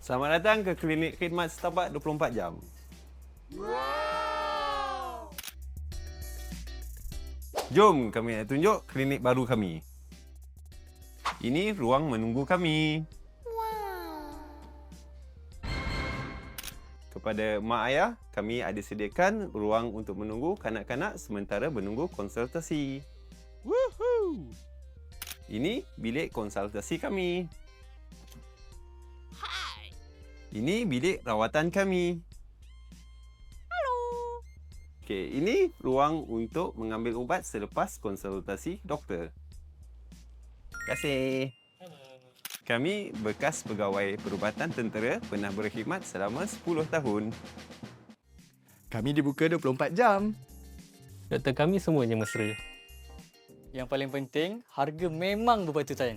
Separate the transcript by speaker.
Speaker 1: Selamat datang ke klinik khidmat setapak 24 jam. Jom kami nak tunjuk klinik baru kami. Ini ruang menunggu kami. Kepada mak ayah, kami ada sediakan ruang untuk menunggu kanak-kanak sementara menunggu konsultasi. Woohoo! Ini bilik konsultasi kami. Ini bilik rawatan kami. Halo. Okey, ini ruang untuk mengambil ubat selepas konsultasi doktor. Terima kasih. Kami bekas pegawai perubatan tentera pernah berkhidmat selama 10 tahun.
Speaker 2: Kami dibuka 24 jam.
Speaker 3: Doktor kami semuanya mesra.
Speaker 4: Yang paling penting, harga memang berpatutan.